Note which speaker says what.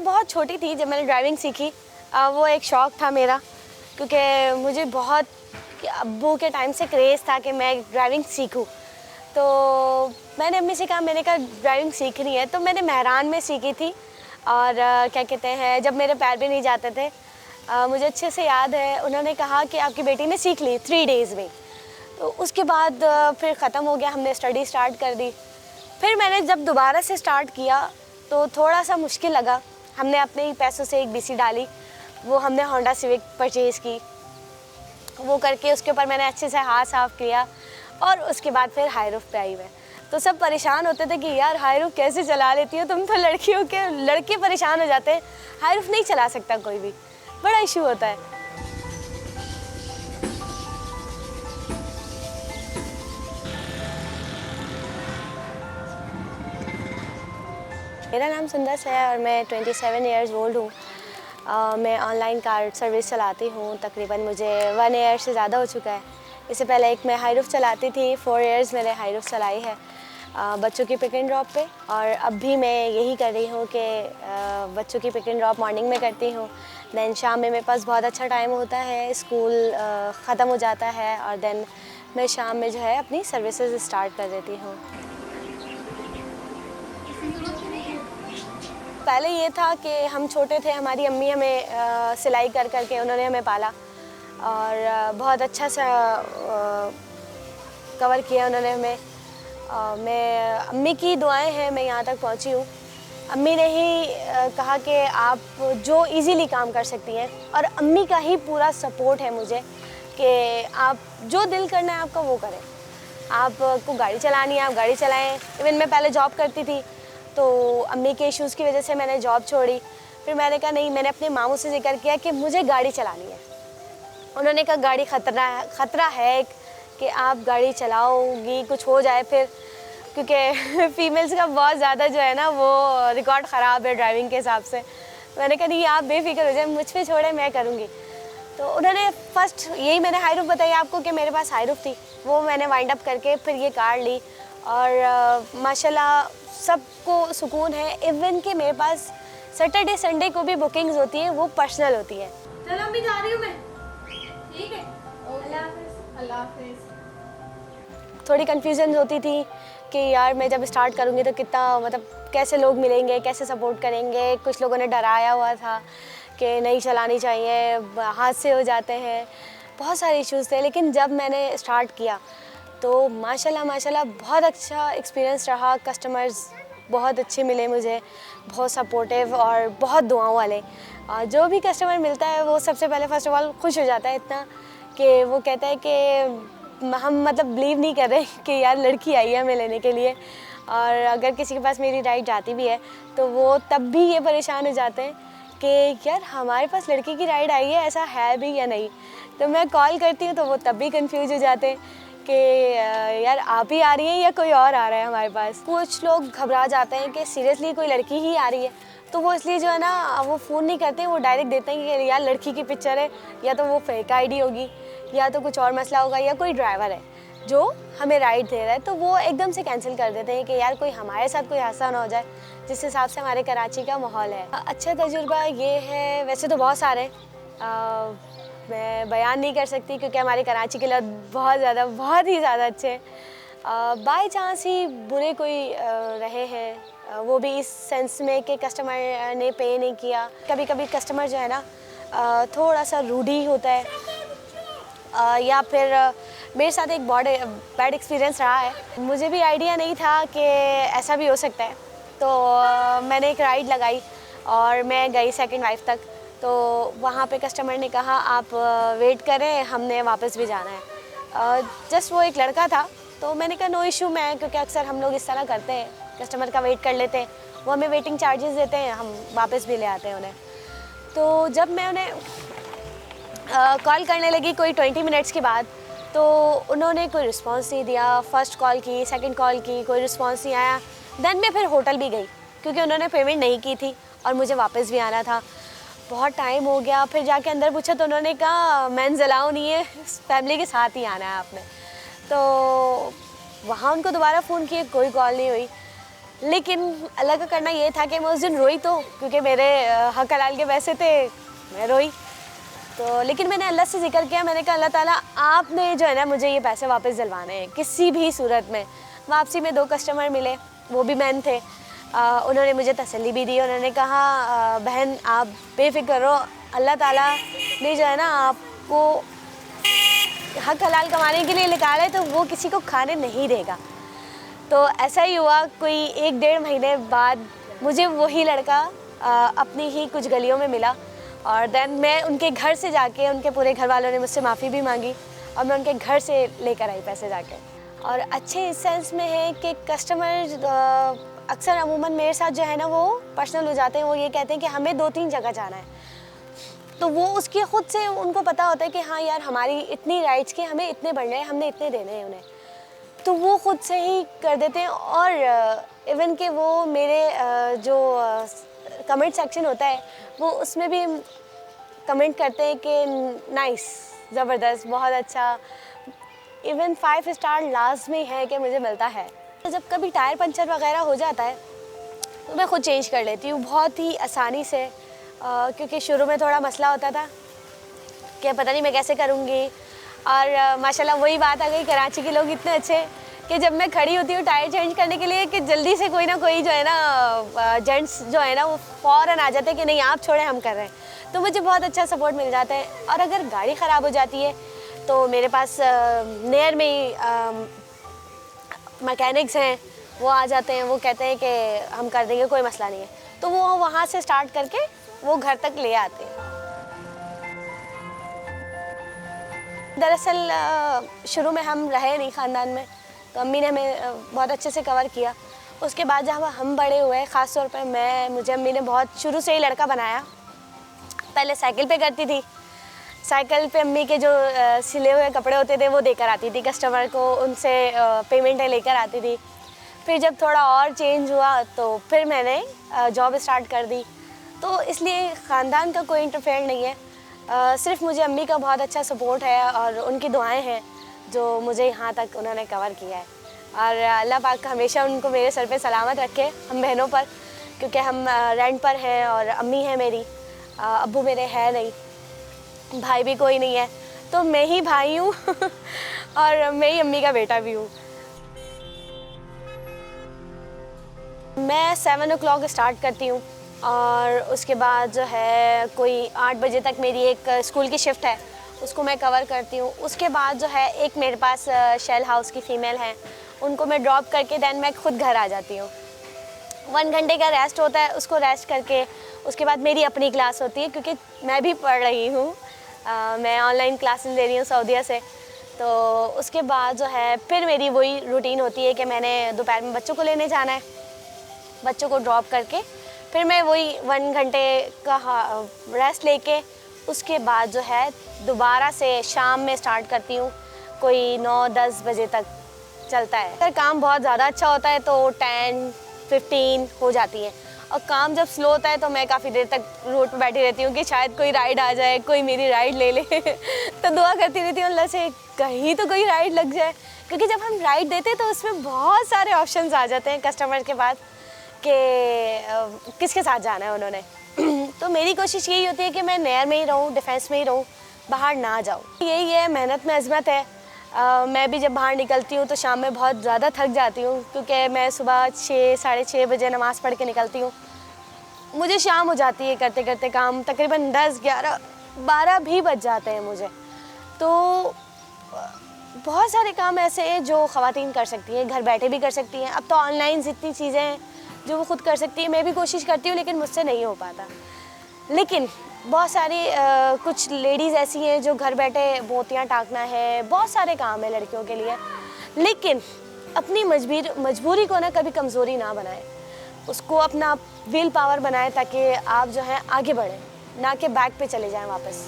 Speaker 1: बहुत छोटी थी जब मैंने ड्राइविंग सीखी। वो एक शौक़ था मेरा, क्योंकि मुझे बहुत अब्बू के टाइम से क्रेज़ था कि मैं ड्राइविंग सीखूं। तो मैंने अम्मी से कहा, मैंने कहा ड्राइविंग सीखनी है। तो मैंने मेहरान में सीखी थी और क्या कहते हैं, जब मेरे पैर भी नहीं जाते थे, मुझे अच्छे से याद है उन्होंने कहा कि आपकी बेटी ने सीख ली 3 डेज़ में। तो उसके बाद फिर ख़त्म हो गया, हमने स्टडी स्टार्ट कर दी। फिर मैंने जब दोबारा से स्टार्ट किया तो थोड़ा सा मुश्किल लगा। हमने अपने ही पैसों से एक बीसी डाली, वो हमने होंडा सिविक परचेज़ की। वो करके उसके ऊपर मैंने अच्छे से हाथ साफ़ किया और उसके बाद फिर हाई रूफ पे आई मैं। तो सब परेशान होते थे कि यार हाई रूफ कैसे चला लेती हो तुम, तो लड़कियों के लड़के परेशान हो जाते हैं, हाई रूफ नहीं चला सकता कोई भी, बड़ा इशू होता है। मेरा नाम सुंदस है और मैं 27 ईयर्स ओल्ड हूँ। मैं ऑनलाइन कार सर्विस चलाती हूँ, तकरीबन मुझे 1 ईयर से ज़्यादा हो चुका है। इससे पहले एक मैं हाई रूफ चलाती थी, 4 ईयर्स मैंने हाई रूफ चलाई है बच्चों की पिक एंड ड्रॉप पे। और अब भी मैं यही कर रही हूँ कि बच्चों की पिक एंड ड्रॉप मॉर्निंग में करती हूँ, दैन शाम में मेरे पास बहुत अच्छा टाइम होता है, स्कूल ख़त्म हो जाता है और दैन मैं शाम में जो है अपनी सर्विसेज स्टार्ट कर देती हूँ। पहले ये था कि हम छोटे थे, हमारी अम्मी हमें सिलाई कर के उन्होंने हमें पाला और बहुत अच्छा सा कवर किया उन्होंने हमें। मैं अम्मी की दुआएं हैं मैं यहाँ तक पहुँची हूँ। अम्मी ने ही कहा कि आप जो इजीली काम कर सकती हैं, और अम्मी का ही पूरा सपोर्ट है मुझे कि आप जो दिल करना है आपका वो करें। आपको गाड़ी चलानी है आप गाड़ी चलाएं। इवन मैं पहले जॉब करती थी, तो अम्मी के इश्यूज़ की वजह से मैंने जॉब छोड़ी। फिर मैंने कहा नहीं, मैंने अपने मामू से जिक्र किया कि मुझे गाड़ी चलानी है। उन्होंने कहा गाड़ी ख़तरा है कि आप गाड़ी चलाओगी कुछ हो जाए फिर, क्योंकि फ़ीमेल्स का बहुत ज़्यादा जो है ना वो रिकॉर्ड ख़राब है ड्राइविंग के हिसाब से। मैंने कहा नहीं आप बेफिक्र हो जाए, मुझ पे छोड़े मैं करूँगी। तो उन्होंने फर्स्ट यही मैंने हाई रूफ बताई आपको कि मेरे पास हाई रूफ थी, वो मैंने वाइंड अप करके फिर ये कार ली और माशाल्लाह सबको सुकून है। इवन कि मेरे पास सैटरडे संडे को भी बुकिंग्स होती हैं, वो पर्सनल होती हैं।
Speaker 2: चलो अम्मी जा रही हूँ मैं, ठीक है, अल्लाह हाफ़िज़। अल्लाह हाफ़िज़।
Speaker 1: थोड़ी कन्फ्यूजन होती थी कि यार मैं जब स्टार्ट करूँगी तो कितना मतलब कैसे लोग मिलेंगे, कैसे सपोर्ट करेंगे। कुछ लोगों ने डराया हुआ था कि नहीं चलानी चाहिए, हादसे हो जाते हैं, बहुत सारे इश्यूज़ थे। लेकिन जब मैंने स्टार्ट किया तो माशाल्लाह बहुत अच्छा एक्सपीरियंस रहा। कस्टमर्स बहुत अच्छे मिले मुझे, बहुत सपोर्टिव और बहुत दुआओं वाले। जो भी कस्टमर मिलता है वो सबसे पहले फ़र्स्ट ऑफ ऑल खुश हो जाता है इतना कि वो कहता है कि हम मतलब बिलीव नहीं कर रहे कि यार लड़की आई है हमें लेने के लिए। और अगर किसी के पास मेरी राइड जाती भी है तो वो तब भी ये परेशान हो जाते हैं कि यार हमारे पास लड़की की राइड आई है, ऐसा है भी या नहीं। तो मैं कॉल करती हूँ तो वो तब भी कंफ्यूज हो जाते हैं कि यार आप ही आ रही हैं या कोई और आ रहा है हमारे पास। कुछ लोग घबरा जाते हैं कि सीरियसली कोई लड़की ही आ रही है, तो वो इसलिए जो है ना वो फ़ोन नहीं करते, वो डायरेक्ट देते हैं कि यार लड़की की पिक्चर है, या तो वो फेक आईडी होगी या तो कुछ और मसला होगा या कोई ड्राइवर है जो हमें राइड दे रहा है। तो वो एकदम से कैंसिल कर देते हैं कि यार कोई हमारे साथ कोई हादसा ना हो जाए, जिस हिसाब से हमारे कराची का माहौल है। अच्छा तजुर्बा ये है, वैसे तो बहुत सारे मैं बयान नहीं कर सकती क्योंकि हमारे कराची के लोग बहुत ही ज़्यादा अच्छे। बाय चांस ही बुरे कोई रहे हैं, वो भी इस सेंस में कि कस्टमर ने पे नहीं किया। कभी कभी कस्टमर जो है ना थोड़ा सा रूडी होता है, या फिर मेरे साथ एक बैड एक्सपीरियंस रहा है। मुझे भी आइडिया नहीं था कि ऐसा भी हो सकता है, तो मैंने एक राइड लगाई और मैं गई सेकंड वाइफ तक। तो वहाँ पे कस्टमर ने कहा आप वेट करें, हमने वापस भी जाना है। जस्ट वो एक लड़का था, तो मैंने कहा नो इशू, मैं क्योंकि अक्सर हम लोग इस तरह करते हैं, कस्टमर का वेट कर लेते हैं, वो हमें वेटिंग चार्जेस देते हैं, हम वापस भी ले आते हैं उन्हें। तो जब मैं उन्हें कॉल करने लगी कोई 20 मिनट्स के बाद, तो उन्होंने कोई रिस्पांस नहीं दिया। फर्स्ट कॉल की, सेकंड कॉल की, कोई रिस्पांस नहीं आया। देन मैं फिर होटल भी गई क्योंकि उन्होंने पेमेंट नहीं की थी और मुझे वापस भी आना था। बहुत टाइम हो गया, फिर जाके अंदर पूछा तो उन्होंने कहा मैंस अलाउ नहीं है, फैमिली के साथ ही आना है आपने। तो वहाँ उनको दोबारा फ़ोन किए, कोई कॉल नहीं हुई। लेकिन अल्लाह का करना ये था कि मैं उस दिन रोई तो, क्योंकि मेरे हक हलाल के पैसे थे, मैं रोई तो। लेकिन मैंने अल्लाह से जिक्र किया, मैंने कहा अल्लाह ताला आपने जो है ना मुझे ये पैसे वापस दिलवाने हैं किसी भी सूरत में। वापसी में 2 कस्टमर मिले, वो भी मैन थे। उन्होंने मुझे तसल्ली भी दी। उन्होंने कहा बहन आप बेफिक्र रहो, अल्लाह ताला ने जो है ना आपको हक हलाल कमाने के लिए निकाला है, तो वो किसी को खाने नहीं देगा। तो ऐसा ही हुआ। कोई 1-1.5 महीने बाद मुझे वही लड़का अपनी ही कुछ गलियों में मिला, और देन मैं उनके घर से जाके, उनके पूरे घर वालों ने मुझसे माफ़ी भी मांगी और मैं उनके घर से लेकर आई पैसे जाके। और अच्छे इस सेंस में है कि कस्टमर अक्सर अमूमन मेरे साथ जो है ना वो पर्सनल हो जाते हैं। वो ये कहते हैं कि हमें 2-3 जगह जाना है, तो वो उसकी ख़ुद से उनको पता होता है कि हाँ यार हमारी इतनी राइड्स के हमें इतने बढ़ने हैं, हमने इतने देने हैं उन्हें, तो वो ख़ुद से ही कर देते हैं। और इवन कि वो मेरे जो कमेंट सेक्शन होता है वो उसमें भी कमेंट करते हैं कि नाइस, ज़बरदस्त, बहुत अच्छा। इवन 5 स्टार लाजमी है कि मुझे मिलता है। तो जब कभी टायर पंचर वगैरह हो जाता है तो मैं ख़ुद चेंज कर लेती हूँ बहुत ही आसानी से, क्योंकि शुरू में थोड़ा मसला होता था कि पता नहीं मैं कैसे करूँगी। और माशाल्लाह वही बात आ गई, कराची के लोग इतने अच्छे कि जब मैं खड़ी होती हूँ टायर चेंज करने के लिए कि जल्दी से कोई ना कोई जो है ना जेंट्स जो है ना वो फ़ौरन आ जाते हैं कि नहीं आप छोड़ें हम कर रहे हैं। तो मुझे बहुत अच्छा सपोर्ट मिल जाता है। और अगर गाड़ी ख़राब हो जाती है तो मेरे पास नियर में ही मैकेनिक्स हैं, वो आ जाते हैं, वो कहते हैं कि हम कर देंगे, कोई मसला नहीं है। तो वो वहाँ से स्टार्ट करके वो घर तक ले आते हैं। दरअसल शुरू में हम रहे नहीं ख़ानदान में, तो अम्मी ने हमें बहुत अच्छे से कवर किया। उसके बाद जब हम बड़े हुए, ख़ास तौर पर मुझे अम्मी ने बहुत शुरू से ही लड़का बनाया। पहले साइकिल पे करती थी, साइकिल पे अम्मी के जो सिले हुए कपड़े होते थे वो देकर आती थी कस्टमर को, उनसे पेमेंटें लेकर आती थी। फिर जब थोड़ा और चेंज हुआ तो फिर मैंने जॉब स्टार्ट कर दी। तो इसलिए ख़ानदान का कोई इंटरफेयर नहीं है, सिर्फ मुझे अम्मी का बहुत अच्छा सपोर्ट है और उनकी दुआएं हैं जो मुझे यहाँ तक उन्होंने कवर किया है। और अल्लाह पाक हमेशा उनको मेरे सर पे सलामत रखे, हम बहनों पर, क्योंकि हम रेंट पर हैं और अम्मी है मेरी, अब्बू मेरे है नहीं, भाई भी कोई नहीं है, तो मैं ही भाई हूँ और मैं ही अम्मी का बेटा भी हूँ। मैं 7 o'clock स्टार्ट करती हूँ और उसके बाद जो है कोई 8 बजे तक मेरी एक स्कूल की शिफ्ट है, उसको मैं कवर करती हूँ। उसके बाद जो है एक मेरे पास शेल हाउस की फ़ीमेल हैं, उनको मैं ड्रॉप करके दैन मैं खुद घर आ जाती हूँ। 1 घंटे का रेस्ट होता है, उसको रेस्ट करके उसके बाद मेरी अपनी क्लास होती है, क्योंकि मैं भी पढ़ रही हूँ, मैं ऑनलाइन क्लासेस ले रही हूँ सऊदीया से। तो उसके बाद जो है फिर मेरी वही रूटीन होती है कि मैंने दोपहर में बच्चों को लेने जाना है, बच्चों को ड्रॉप करके फिर मैं वही 1 घंटे का रेस्ट लेके उसके बाद जो है दोबारा से शाम में स्टार्ट करती हूँ, कोई 9-10 बजे तक चलता है। अगर काम बहुत ज़्यादा अच्छा होता है तो 10-15 हो जाती है, और काम जब स्लो होता है तो मैं काफ़ी देर तक रोड पर बैठी रहती हूँ कि शायद कोई राइड आ जाए, कोई मेरी राइड ले ले तो दुआ करती रहती हूँ अल्लाह से कहीं तो कोई राइड लग जाए, क्योंकि जब हम राइड देते हैं तो उसमें बहुत सारे ऑप्शंस आ जाते हैं कस्टमर के पास कि किसके साथ जाना है उन्होंने तो मेरी कोशिश यही होती है कि मैं नहर में ही रहूँ, डिफेंस में ही रहूँ, बाहर ना जाऊँ। यही है, मेहनत में अज़मत है। मैं भी जब बाहर निकलती हूँ तो शाम में बहुत ज़्यादा थक जाती हूँ, क्योंकि मैं सुबह 6-6:30 बजे नमाज़ पढ़ के निकलती हूँ, मुझे शाम हो जाती है करते करते काम, तकरीबन 10-11-12 भी बज जाते हैं मुझे। तो बहुत सारे काम ऐसे हैं जो ख़वातीन कर सकती हैं, घर बैठे भी कर सकती हैं। अब तो ऑनलाइन इतनी चीज़ें हैं जो वो खुद कर सकती है, मैं भी कोशिश करती हूँ लेकिन मुझसे नहीं हो पाता। लेकिन बहुत सारी कुछ लेडीज़ ऐसी हैं जो घर बैठे मोतियाँ टाँकना है, बहुत सारे काम है लड़कियों के लिए, लेकिन अपनी मजबूरी को ना कभी कमज़ोरी ना बनाएं, उसको अपना विल पावर बनाएं ताकि आप जो है आगे बढ़ें, ना कि बैक पे चले जाएं वापस।